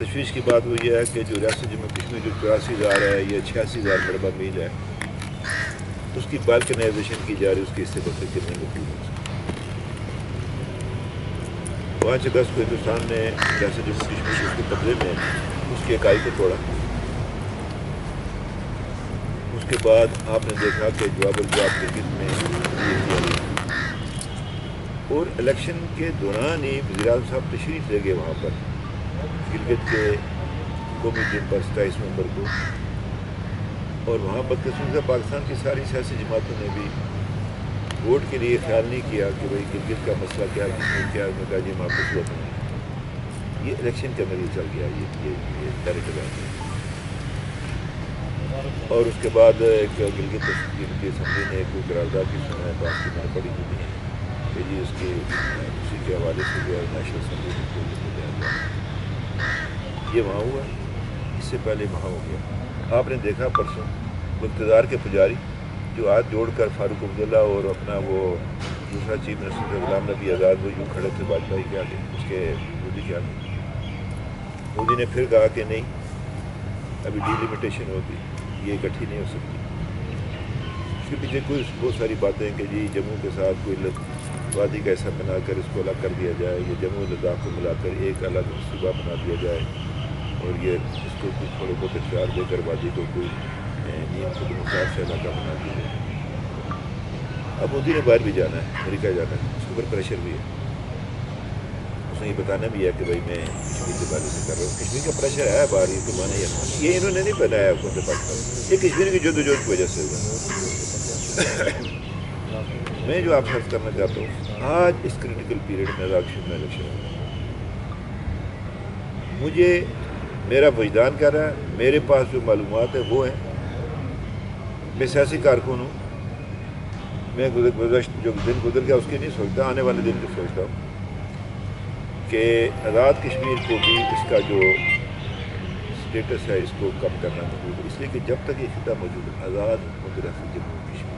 تشویش کی بات وہ یہ ہے کہ جو ریاست جموں کشمیر جو 84,000 ہے یا 86,000 مربع میل ہے، اس کی بالکنائزیشن کی جا رہی ہے، اس کے حصے پر کتنے مقبول ہو سکتے 5 اگست کو ہندوستان نے ریاست جموں کشمیر اس کے قبضے میں اس کی اکائی کو توڑا۔ اس کے بعد آپ نے دیکھا کہ جواب الجواب کرکٹ میں یہ کیا گیا، اور الیکشن کے دوران ہی وزیر اعظم صاحب تشریف لے گئے وہاں پر گلگت کے قومی دن پر 27 نومبر کو، اور وہاں بدقسمتی سے پاکستان کی ساری سیاسی جماعتوں نے بھی ووٹ کے لیے خیال نہیں کیا کہ بھائی گلگت کا مسئلہ کیا ہے، کشمیر کیا ہے، کہا جی ہم آپ کو ووٹ دیں۔ یہ الیکشن کے اندر یہ چل گیا، یہ ڈائریکٹ بات ہے۔ اور اس کے بعد ایک گلگت اسمبلی نے کوئی قرارداد کی سنا ہے، تو آپ کی میں نے پڑھی ہوئی ہے کہ جی اس کی اسی کے حوالے سے جو ہے نیشنل اسمبلی میں کوئی دیا گیا، یہ وہاں ہوا، اس سے پہلے وہاں ہو گیا۔ آپ نے دیکھا پرسوں اقتدار کے پجاری جو ہاتھ جوڑ کر فاروق عبداللہ اور اپنا وہ دوسرا چیف منسٹر غلام نبی آزاد وہ یوں کھڑے تھے واجپئی کے آگے، اس کے مودی کے آگے۔ مودی نے پھر کہا کہ نہیں، ابھی ڈیلیمیٹیشن ہوگی، یہ اکٹھی نہیں ہو سکتی۔ اس کے پیچھے کوئی بہت ساری باتیں کہ جی جموں کے ساتھ کوئی وادی کا ایسا بنا کر اس کو الگ کر دیا جائے، یا جموں لداخ کو ملا کر ایک الگ صوبہ بنا دیا جائے، اور یہ اس کو کچھ تھوڑے بہت اختیار دے کر وادی کو کوئی نیم خود مختار سے علاقہ بنا دیا جائے۔ اب مودی نے باہر بھی جانا ہے، امریکہ جانا ہے، اس کے اوپر پریشر بھی ہے، اس نے یہ بتانا بھی ہے کہ بھائی میں کشمیر کے بارے سے کر رہا ہوں۔ کشمیر کا پریشر ہے باہر، یہ تو مانا یہ انہوں نے نہیں بنایا حکومت پاکستان، یہ کشمیر کی جدوجہد کی وجہ سے ہوا۔ میں جو آپ سے عرض کرنا چاہتا ہوں، آج اس کریٹیکل پیریڈ میں الیکشن مجھے میرا وجدان کہہ رہا ہے، میرے پاس جو معلومات ہیں وہ ہیں، میں سیاسی کارکن ہوں، میں گزشتہ جو دن گزر گیا اس کی نہیں سوچتا، آنے والے دن کی سوچتا ہوں کہ آزاد کشمیر کو بھی اس کا جو اسٹیٹس ہے اس کو کم کرنا ضروری ہے، اس لیے کہ جب تک یہ خطہ موجود ہے آزاد حکومت ریاست جموں کشمیر،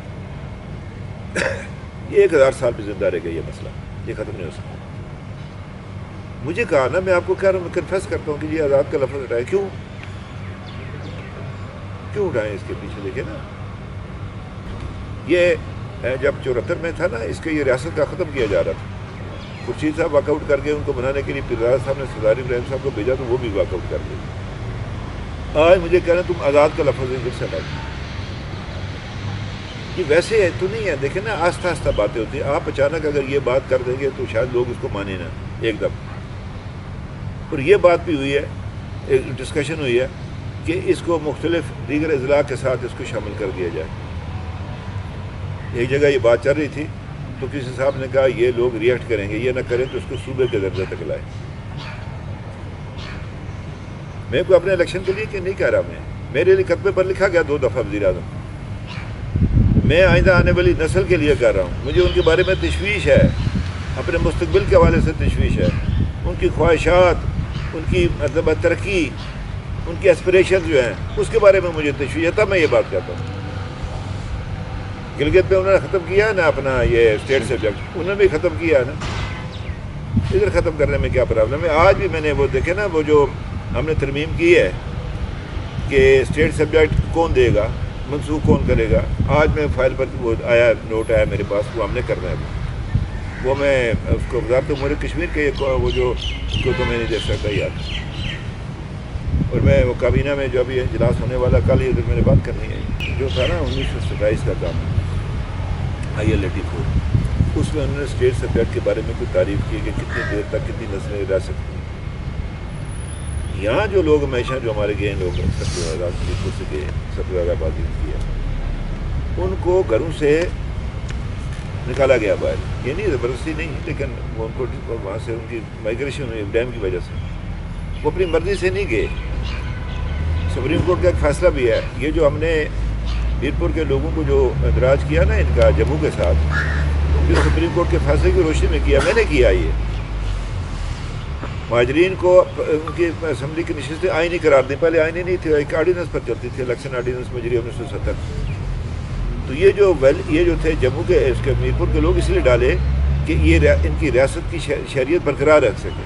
یہ 1000 سال بھی زندہ رہے گا، یہ مسئلہ یہ ختم نہیں ہو سکتا۔ مجھے کہا نا، میں آپ کو کہہ رہا ہوں، میں کنفیس کرتا ہوں کہ یہ آزاد کا لفظ اٹھائے، کیوں اٹھائیں؟ اس کے پیچھے دیکھیں نا، یہ جب 74 میں تھا نا، اس کے یہ ریاست کا ختم کیا جا رہا تھا، خورشید صاحب واک آؤٹ کر گئے، ان کو بنانے کے لیے پیرزادہ صاحب نے سردار ابراہیم صاحب کو بھیجا تو وہ بھی واک آؤٹ کر گئے۔ آج مجھے کہہ رہے ہیں تم آزاد کا لفظ پھر سے لاؤ، یہ ویسے تو نہیں ہے، دیکھیں نا آہستہ آہستہ باتیں ہوتی ہیں، آپ اچانک اگر یہ بات کر دیں گے تو شاید لوگ اس کو مانیں نہ ایک دم۔ اور یہ بات بھی ہوئی ہے، ایک ڈسکشن ہوئی ہے کہ اس کو مختلف دیگر اضلاع کے ساتھ اس کو شامل کر دیا جائے۔ ایک جگہ یہ بات چل رہی تھی تو کسی صاحب نے کہا یہ لوگ ریئیکٹ کریں گے، یہ نہ کریں تو اس کو صوبے کے درجے تک لائیں۔ میں کوئی اپنے الیکشن کے لیے کہ نہیں کہہ رہا، میرے لیے خطبے پر لکھا گیا 2 دفعہ وزیر اعظم، میں آئندہ آنے والی نسل کے لیے کہہ رہا ہوں، مجھے ان کے بارے میں تشویش ہے، اپنے مستقبل کے حوالے سے تشویش ہے، ان کی خواہشات، ان کی مطلب ترقی، ان کی ایسپریشن جو ہیں اس کے بارے میں مجھے تشویش ہے، تب میں یہ بات کہتا ہوں۔ گلگت پہ انہوں نے ختم کیا ہے نا اپنا یہ اسٹیٹ سبجیکٹ، انہوں نے بھی ختم کیا ہے نا، ادھر ختم کرنے میں کیا پرابلم ہے؟ آج بھی میں نے وہ دیکھے نا، وہ جو ہم نے ترمیم کی ہے کہ اسٹیٹ سبجیکٹ کون دے گا، منسوخ کون کرے گا، آج میں فائل پر وہ آیا، نوٹ آیا میرے پاس، وہ ہم نے کرنا ہے، وہ میں اس کو وزارت امور کشمیر کے وہ جو اس کو تو میں نہیں دیکھ سکتا یاد، اور میں وہ کابینہ میں جو ابھی اجلاس ہونے والا کل ہی ادھر میں نے بات کرنی ہے، جو تھا نا 1927 کا کام IL84، اس میں انہوں نے اسٹیٹ سبجیکٹ کے بارے میں کوئی تعریف کی کہ کتنی دیر تک کتنی نسلیں رہ سکتی ہیں۔ یہاں جو لوگ ہمیشہ جو ہمارے گئے لوگ ہیں، سب سے زیادہ آبادی کی ہے، ان کو گھروں سے نکالا گیا باہر، یہ نہیں زبردستی نہیں، لیکن وہ ان کو وہاں سے ان کی مائگریشن ہوئی ڈیم کی وجہ سے، وہ اپنی مرضی سے نہیں گئے۔ سپریم کورٹ کا ایک فیصلہ بھی ہے، یہ جو ہم نے میرپور کے لوگوں کو جو اندراج کیا نا ان کا جموں کے ساتھ، جو سپریم کورٹ کے فیصلے کی روشنی میں کیا، میں نے کیا، یہ مہاجرین کو ان کی اسمبلی کی نشستیں آئینی قرار دیں، پہلے آئینی نہیں تھے، ایک آرڈیننس پر چلتی تھی، الیکشن آرڈیننس مجری 1970، تو یہ جو تھے جموں کے اس کے میرپور کے لوگ اس لیے ڈالے کہ یہ ان کی ریاست کی شہریت برقرار رکھ سکے۔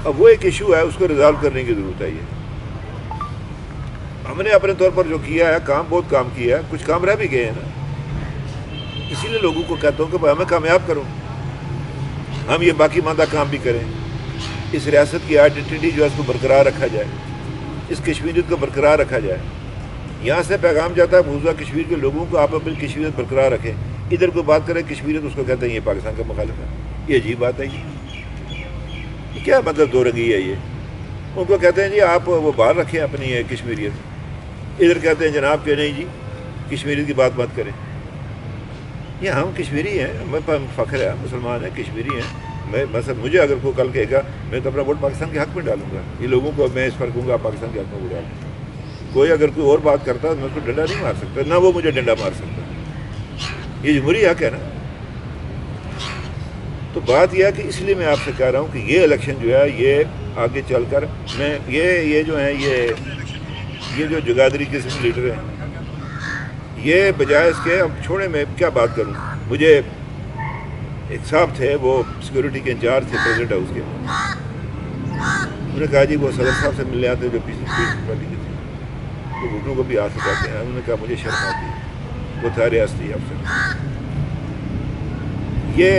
اب وہ ایک ایشو ہے، اس کو ریزالو کرنے کی ضرورت ہے. یہ ہم نے اپنے طور پر جو کیا ہے کام، بہت کام کیا ہے، کچھ کام رہ بھی گئے ہیں نا. اسی لیے لوگوں کو کہتا ہوں کہ بھائی ہمیں کامیاب کرو، ہم یہ باقی ماندہ کام بھی کریں. اس ریاست کی آئیڈینٹی جو ہے اس کو برقرار رکھا جائے، اس کشمیریت کو برقرار رکھا جائے. یہاں سے پیغام جاتا ہے موجودہ کشمیر کے لوگوں کو، آپ اپنی کشمیریت برقرار رکھیں. ادھر کوئی بات کرے کشمیریت، اس کو کہتے ہیں یہ پاکستان کا مخالف ہے. یہ عجیب بات ہے. یہ کیا مطلب دو رنگی ہے؟ یہ ان کو کہتے ہیں جی آپ وہ باہر رکھیں اپنی کشمیریت، ادھر کہتے ہیں جناب کہ نہیں جی کشمیریت کی بات مت کریں. یہ ہم کشمیری ہیں، ہمیں فخر ہے، مسلمان ہیں، کشمیری ہیں. میں مثلا مجھے اگر کوئی کل کہے گا میں تو اپنا ووٹ پاکستان کے حق میں ڈالوں گا. یہ لوگوں کو میں اس پر کہوں گا پاکستان کے حق میں ووٹ ڈالوں. کوئی اگر کوئی اور بات کرتا ہے میں اس کو ڈنڈا نہیں مار سکتا، نہ وہ مجھے ڈنڈا مار سکتا. یہ جمہوری حق ہے نا. تو بات یہ ہے کہ اس لیے میں آپ سے کہہ رہا ہوں کہ یہ الیکشن جو ہے یہ آگے چل کر میں یہ جو ہیں یہ جو جگادری قسم لیڈر ہیں، یہ بجائے اس کے اب چھوڑے میں کیا بات کروں. مجھے ایک صاحب تھے، وہ سیکورٹی کے انچارج تھے پریزیڈنٹ ہاؤس کے. انہوں نے کہا جی وہ صدر صاحب سے ملنے آتے جو پیپلز پارٹی کے تھے، تو گھٹنوں کو بھی آ سکاتے ہیں. انہوں نے کہا مجھے شرم آتی ہے، وہ تھا ریاستی افسر. یہ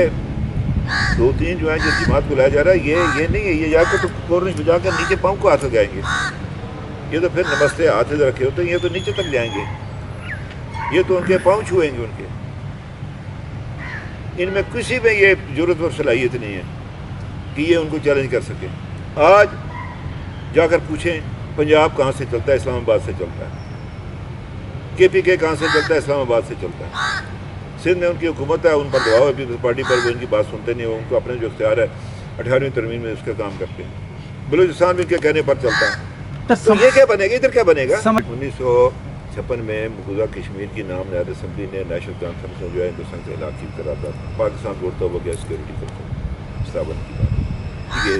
دو تین جو ہیں جس جماعت کو لایا جا رہا ہے یہ نہیں ہے. یہ یا تو کورنش بجا کر نیچے پاؤں کو ہاتھ لگائیں گے، یہ تو پھر نمستے ہاتھ ادھر رکھے ہوتے ہیں، یہ تو نیچے تک جائیں گے، یہ تو ان کے پاؤں چھوئیں گے. ان کے ان میں کسی میں یہ ضرورت اور صلاحیت نہیں ہے کہ یہ ان کو چیلنج کر سکے. آج جا کر پوچھیں پنجاب کہاں سے چلتا ہے؟ اسلام آباد سے چلتا ہے. کے پی کے کہاں سے چلتا ہے؟ اسلام آباد سے چلتا ہے. سندھ میں ان کی حکومت ہے، ان پر دباؤ ہے پیپلز پارٹی پر، وہ ان کی بات سنتے نہیں. وہ ان کو اپنے جو اختیار ہے 18ویں ترمیم میں اس کا کام کرتے ہیں. بلوچستان بھی ان کے کہنے پر چلتا ہے. تو یہ کیا بنے گا؟ ادھر کیا بنے گا؟ 1956 میں مقبوضہ کشمیر کی نام نہاد اسمبلی نے نیشنل کانفرنس میں جو ہے ہندوستان سے علاقی قرار داد پاکستان توڑتا ہوا گیا سیکورٹی کونسل استعمال کی بات یہ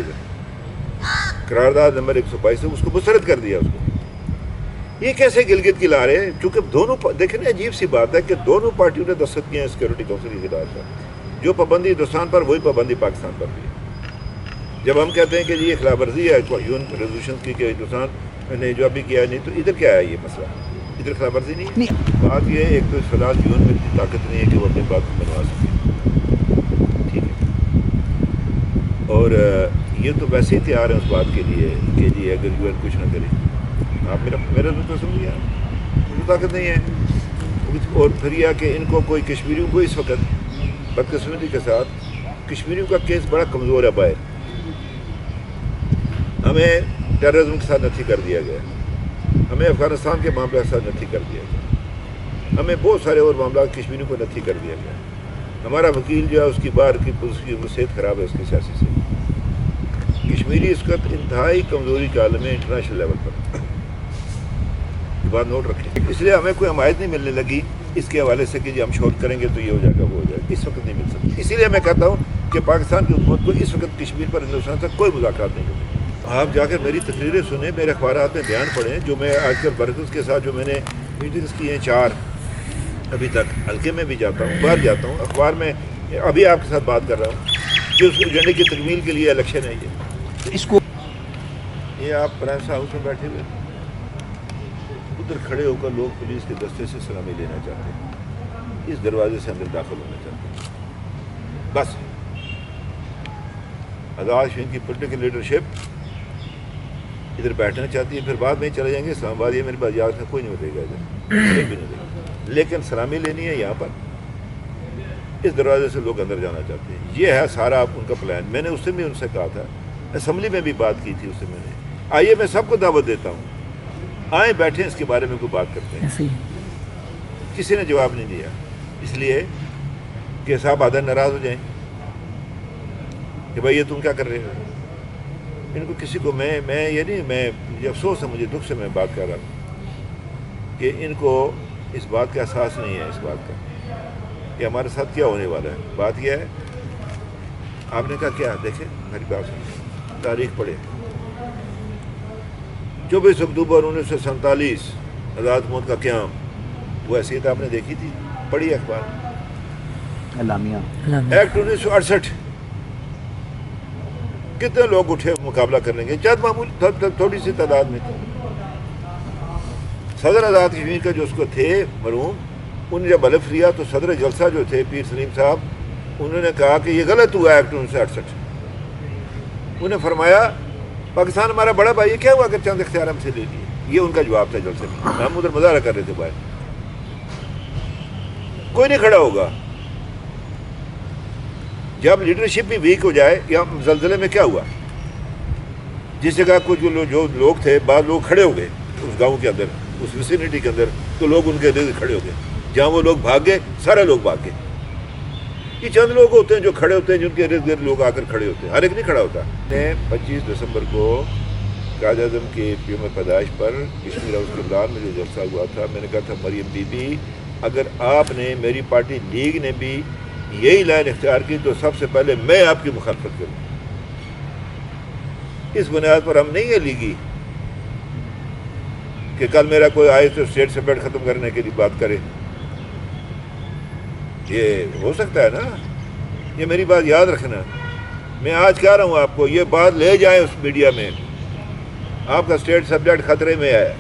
قرارداد نمبر 122 سے اس کو مسترد کر دیا. اس کو یہ کیسے گلگت کی لا رہے ہیں؟ چونکہ دونوں دیکھیں نا، عجیب سی بات ہے کہ دونوں پارٹیوں نے دستخط کیے ہیں سیکورٹی کونسل کی خلاف پر. جو پابندی ہندوستان پر وہی پابندی پاکستان پر بھی ہے. جب ہم کہتے ہیں کہ جی یہ خلاف ورزی ہے یون ریزولوشن کی کہ ہندوستان نے جو ابھی کیا نہیں، تو ادھر کیا ہے یہ مسئلہ؟ ادھر خلاف ورزی نہیں ہے. بات یہ ہے ایک تو فی الحال یون میں اتنی طاقت نہیں ہے کہ وہ اپنی بات بنوا سکے، ٹھیک ہے. اور یہ تو ویسے ہی تیار ہیں اس بات کے لیے کہ جی اگر یون کچھ نہ کرے. آپ میرا تو سمجھ گیا طاقت نہیں ہے. اور پھر یہ کہ ان کو کوئی کشمیریوں کو اس وقت بدقسمتی کے ساتھ کشمیریوں کا کیس بڑا کمزور ہے. باہر ہمیں ٹیررزم کے ساتھ نتھی کر دیا گیا، ہمیں افغانستان کے معاملات کے ساتھ نتھی کر دیا گیا، ہمیں بہت سارے اور معاملات کشمیریوں کو نتھی کر دیا گیا. ہمارا وکیل جو ہے اس کی باہر کی صحت خراب ہے اس کی سیاسی سے. کشمیری اس وقت انتہائی کمزوری کے عالم ہے انٹرنیشنل لیول پر. یہ بات نوٹ رکھیں. اس لیے ہمیں کوئی حمایت نہیں ملنے لگی اس کے حوالے سے کہ جی ہم شوٹ کریں گے تو یہ ہو جائے گا وہ ہو جائے گا. اس وقت نہیں مل سکتی. اسی لیے میں کہتا ہوں کہ پاکستان کی حکومت کو اس وقت کشمیر پر ہندوستان سے کوئی مذاکرات نہیں کرتے. آپ جا کر میری تقریریں سنیں، میرے اخبارات میں بیان پڑھیں جو میں آج کل برکت کے ساتھ جو میں نے میٹنگز کی ہیں 4 ابھی تک. حلقے میں بھی جاتا ہوں، باہر جاتا ہوں، اخبار میں ابھی آپ کے ساتھ بات کر رہا ہوں کہ اس ایجنڈے کی تکمیل کے لیے الیکشن ہے. یہ آپ پرائم ہاؤس میں بیٹھے ہوئے ادھر کھڑے ہو کر لوگ پولیس کے دستے سے سلامی لینا چاہتے ہیں، اس دروازے سے اندر داخل ہونا چاہتے ہیں. بس آزاد ہند کی پولیٹیکل لیڈرشپ ادھر بیٹھنا چاہتی ہے، پھر بعد میں چلے جائیں گے اسلام آباد. یہ میرے پاس یاد ہے کوئی نہیں دے گا ادھر، کوئی بھی نہیں دے گا. لیکن سلامی لینی ہے یہاں پر، اس دروازے سے لوگ اندر جانا چاہتے ہیں. یہ ہے سارا ان کا پلان. میں نے اس سے بھی ان سے کہا تھا، اسمبلی میں بھی بات کی تھی اس سے. میں نے آئیے میں سب کو دعوت دیتا ہوں، آئیں بیٹھیں اس کے بارے میں کوئی بات کرتے ہیں. کسی نے جواب نہیں دیا، اس لیے کہ صاحب آدھا ناراض ہو جائیں کہ بھائی یہ تم کیا کر رہے ہو. ان کو کسی کو میں یہ نہیں، میں مجھے افسوس ہے، مجھے دکھ سے میں بات کر رہا ہوں کہ ان کو اس بات کا احساس نہیں ہے، اس بات کا کہ ہمارے ساتھ کیا ہونے والا ہے. بات یہ ہے، آپ نے کہا کیا؟ دیکھیں میری بات سنیں، تاریخ پڑھیں. 24 اکتوبر 1947 آزاد موت کا قیام، وہ حیثیت آپ نے دیکھی تھی؟ پڑھی اخبار. اعلامیہ ایکٹ 1968 کتنے لوگ اٹھے مقابلہ کرنے کے، چند معمولی تھوڑی سی تعداد میں تھے۔ صدر آزاد کشمیر کا جو اس کو تھے مرحوم، انہوں نے جب حلف لیا تو صدر جلسہ جو تھے پیر سلیم صاحب، انہوں نے کہا کہ یہ غلط ہوا ایکٹ 1968۔ انہوں نے فرمایا پاکستان ہمارا بڑا بھائی ہے، کیا ہوا اگر چند اختیار ہم سے لے لیے؟ یہ ان کا جواب تھا جلسے میں، ہم ادھر مظاہرہ کر رہے تھے باہر، کوئی نہیں کھڑا ہوگا۔ جب لیڈرشپ بھی ویک ہو جائے، یا زلزلے میں کیا ہوا، جس جگہ کچھ جو لوگ تھے، بعض لوگ کھڑے ہو گئے اس گاؤں کے اندر، اس ویسینٹی کے اندر، تو لوگ ان کے ارد کھڑے ہو گئے، جہاں وہ لوگ بھاگ گئے سارے لوگ بھاگ گئے۔ یہ چند لوگ ہوتے ہیں جو کھڑے ہوتے ہیں، جن کے ارد گرد لوگ آ کر کھڑے ہوتے ہیں، ہر ایک نہیں کھڑا ہوتا۔ 25 دسمبر کو قائد اعظم کے یوم پیدائش پر کشمیر ہاؤس کے لان میں جو جلسہ ہوا تھا، میں نے کہا تھا مریم بی بی، اگر آپ نے، میری پارٹی لیگ نے بھی یہی لائن اختیار کی تو سب سے پہلے میں آپ کی مخالفت کروں۔ اس بنیاد پر ہم نہیں ہے لیگی کہ کل میرا کوئی آئے تو اسٹیٹ سپریٹ ختم کرنے کے لیے بات کرے، یہ ہو سکتا ہے نا؟ یہ میری بات یاد رکھنا، میں آج کہہ رہا ہوں آپ کو، یہ بات لے جائیں اس میڈیا میں، آپ کا اسٹیٹ سبجیکٹ خطرے میں ہے،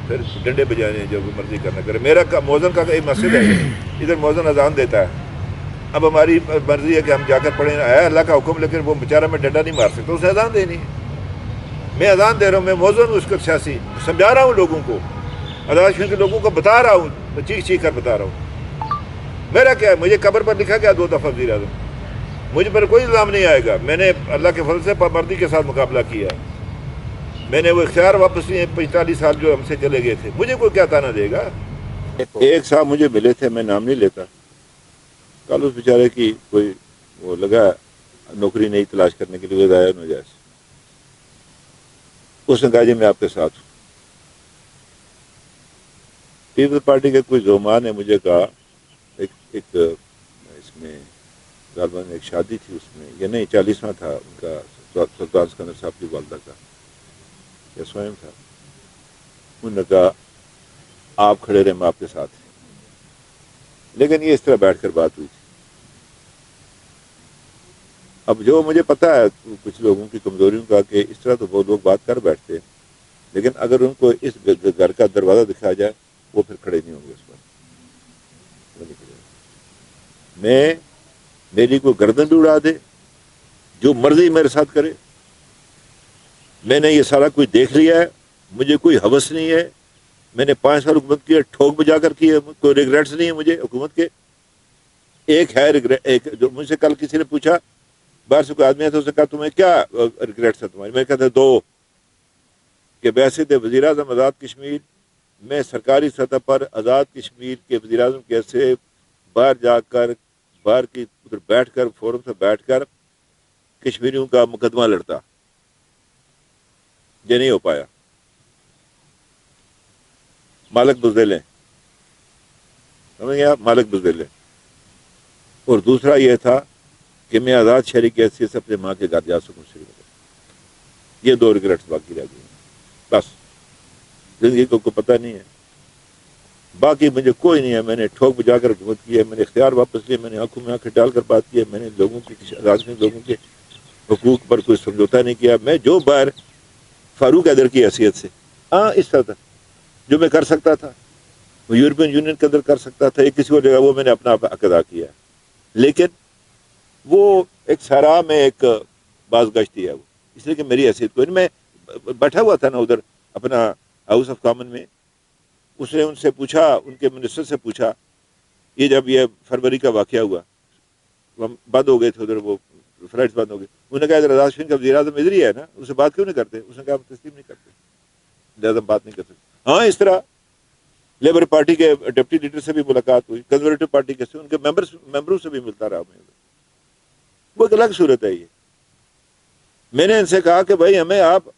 پھر ڈنڈے بجانے جو مرضی کرنا کرے۔ میرا موزن کا ایک مسجد ہے، ادھر موزن اذان دیتا ہے، اب ہماری مرضی ہے کہ ہم جا کر پڑھیں، ہے اللہ کا حکم، لیکن وہ بیچارہ میں ڈنڈا نہیں مار سکتا، اسے اذان دینی ہے، میں اذان دے رہا ہوں، میں موزن ہوں، اس کو سیاسی سمجھا رہا ہوں لوگوں کو، آزاد کے لوگوں کو بتا رہا ہوں، میں چیخ چیخ کر بتا رہا ہوں۔ میرا کیا ہے، مجھے قبر پر لکھا گیا 2 دفعہ وزیر اعظم، مجھ پر کوئی الزام نہیں آئے گا، میں نے اللہ کے فضل سے پابندی کے ساتھ مقابلہ کیا ہے، میں نے وہ اختیار واپس لیے 45 سال جو ہم سے چلے گئے تھے، مجھے کوئی کیا تانا دے گا۔ ایک صاحب مجھے ملے تھے، میں نام نہیں لیتا، کل اس بیچارے کی کوئی وہ لگا نوکری نہیں تلاش کرنے کے لیے، وہ ضائع ناجائز، اس نے کہا جی میں آپ کے ساتھ ہوں۔ پیپلز پارٹی کے کوئی زومان نے مجھے کہا، ایک اس میں غالباً ایک شادی تھی، اس میں یا نہیں 40واں تھا ان کا، سلطان سکندر صاحب کی والدہ کا یا سوئم تھا، انہوں نے کہا آپ کھڑے رہے میں آپ کے ساتھ ہیں، لیکن یہ اس طرح بیٹھ کر بات ہوئی تھی۔ اب جو مجھے پتا ہے کچھ لوگوں کی کمزوریوں کا کہ اس طرح تو وہ لوگ بات کر بیٹھتے ہیں، لیکن اگر ان کو اس گھر کا دروازہ دکھایا جائے وہ پھر کھڑے نہیں ہوں گے اس پر۔ میں میری کوئی گردن بھی اڑا دے، جو مرضی میرے ساتھ کرے، میں نے یہ سارا کچھ دیکھ لیا ہے، مجھے کوئی ہوس نہیں ہے، میں نے 5 سال حکومت کی ہے، ٹھوک بجا کر کی ہے، کوئی ریگریٹس نہیں ہے مجھے حکومت کے۔ ایک ہے ایک جو مجھ سے کل کسی نے پوچھا، باہر سے کوئی آدمی ہے تو اس نے کہا تمہیں کیا ریگریٹس ہے تمہاری؟ میں کہتا 2 کہ بحیثیت وزیر اعظم آزاد کشمیر میں سرکاری سطح پر آزاد کشمیر کے وزیر اعظم کیسے باہر جا کر، باہر کی ادھر بیٹھ کر، فورم سے بیٹھ کر کشمیریوں کا مقدمہ لڑتا، یہ نہیں ہو پایا، مالک بزدل ہیں، سمجھ گیا، مالک بزدل ہیں۔ اور دوسرا یہ تھا کہ میں آزاد شہری کی حیثیت سے اپنے ماں کے گھر جا سکوں سری نگر۔ یہ 2 ریگریٹس باقی رہ گئی ہیں، بس زندگی کو کوئی پتہ نہیں ہے، باقی مجھے کوئی نہیں ہے۔ میں نے ٹھوک بجا کر حکومت کی ہے، میں نے اختیار واپس لیے، میں نے آنکھوں میں آنکھیں ڈال کر بات کی ہے، میں نے لوگوں کی آزاد لوگوں کے حقوق پر کوئی سمجھوتا نہیں کیا۔ میں جو باہر فاروق حیدر کی حیثیت سے اس طرح جو میں کر سکتا تھا وہ یورپین یونین کے اندر کر سکتا تھا، ایک کسی اور جگہ وہ میں نے اپنا حق ادا کیا، لیکن وہ ایک صحرا میں ایک باز گشتی ہے وہ، اس لیے کہ میری حیثیت کو، میں بیٹھا ہوا تھا نا ادھر اپنا ہاؤس آف کامن میں، اس نے ان سے پوچھا، ان کے منسٹر سے پوچھا، یہ جب یہ فروری کا واقعہ ہوا، بند ہو گئے تھے ادھر، وہ فلائٹس بند ہو گئے، انہوں نے کہا ادھر آزاد کشمیر کا وزیر اعظم ادھر ہی ہے نا، اس سے بات کیوں نہیں کرتے؟ اس نے کہا ہم تسلیم نہیں کرتے، لہٰذا بات نہیں کر سکتے۔ ہاں اس طرح لیبر پارٹی کے ڈپٹی لیڈر سے بھی ملاقات ہوئی، کنزرویٹو پارٹی کے سے، ان کے ممبروں سے بھی ملتا رہا میں، وہ ایک الگ صورت ہے۔ یہ میں نے ان سے کہا کہ بھائی ہمیں آپ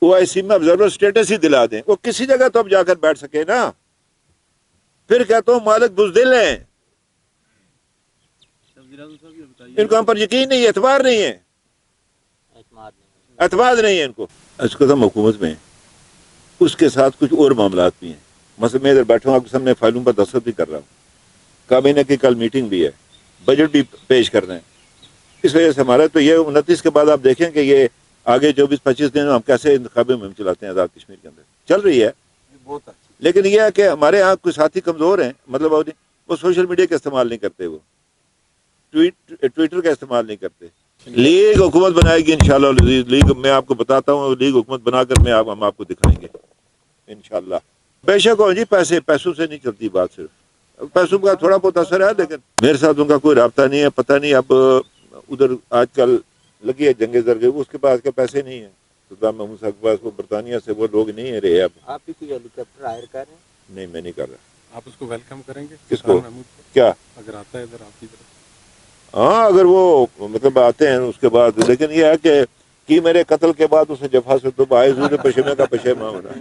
OIC میں آبزرور سٹیٹس ہی دلا دیں، وہ کسی جگہ تو اب جا کر بیٹھ سکے نا۔ پھر کہتا ہوں مالک بزدل ہیں، ان کو ہم پر یقین نہیں ہے، اعتبار نہیں ہے، اعتماد نہیں ہے ان کو۔ اس قسم حکومت میں اس کے ساتھ کچھ اور معاملات بھی ہیں، مثلا میں ادھر بیٹھا ہوں آپ کے سامنے فائلوں پر دستخط بھی کر رہا ہوں، کابینہ کی کل میٹنگ بھی ہے، بجٹ بھی پیش کرنا ہے، اس وجہ سے ہمارا تو یہ 29 کے بعد آپ دیکھیں کہ یہ آگے 24-25 دن ہم کیسے انتخابی مہم چلاتے ہیں آزاد کشمیر کے اندر چل رہی ہے. بہت اچھا. لیکن یہ ہے کہ ہمارے ہاں کچھ ساتھی کمزور ہیں, مطلب وہ سوشل میڈیا کا استعمال نہیں کرتے, وہ ٹویٹر کا استعمال نہیں کرتے. لیگ حکومت بنائے گی انشاءاللہ. لیگ میں آپ کو بتاتا ہوں, لیگ حکومت بنا کر ہم آپ کو دکھائیں گے انشاءاللہ. بے شک ہو جی, پیسوں سے نہیں چلتی بات, صرف پیسوں کا تھوڑا بہت اثر ہے, لیکن میرے ساتھ ان کا کوئی رابطہ نہیں ہے. پتہ نہیں اب ادھر آج کل لگی ہے جنگ زرگی, اس کے پاس کے پیسے نہیں ہیں. صدام محمود صاحب کے پاس وہ برطانیہ سے وہ لوگ نہیں رہے. اب آپ بھی کوئی ہیلی کاپٹر ہائر کر رہے ہیں؟ نہیں, میں نہیں کر رہا. آپ اس کو ویلکم کریں گے؟ کس کو؟ محمود کو؟ کیا اگر آتا ہے ادھر آپ کی طرف. ہاں, اگر وہ مطلب آتے ہیں اس کے بعد, لیکن یہ ہے کہ میرے قتل کے بعد اسے جفا سے تو باعث پشیمے کا پشیمہ ہونا.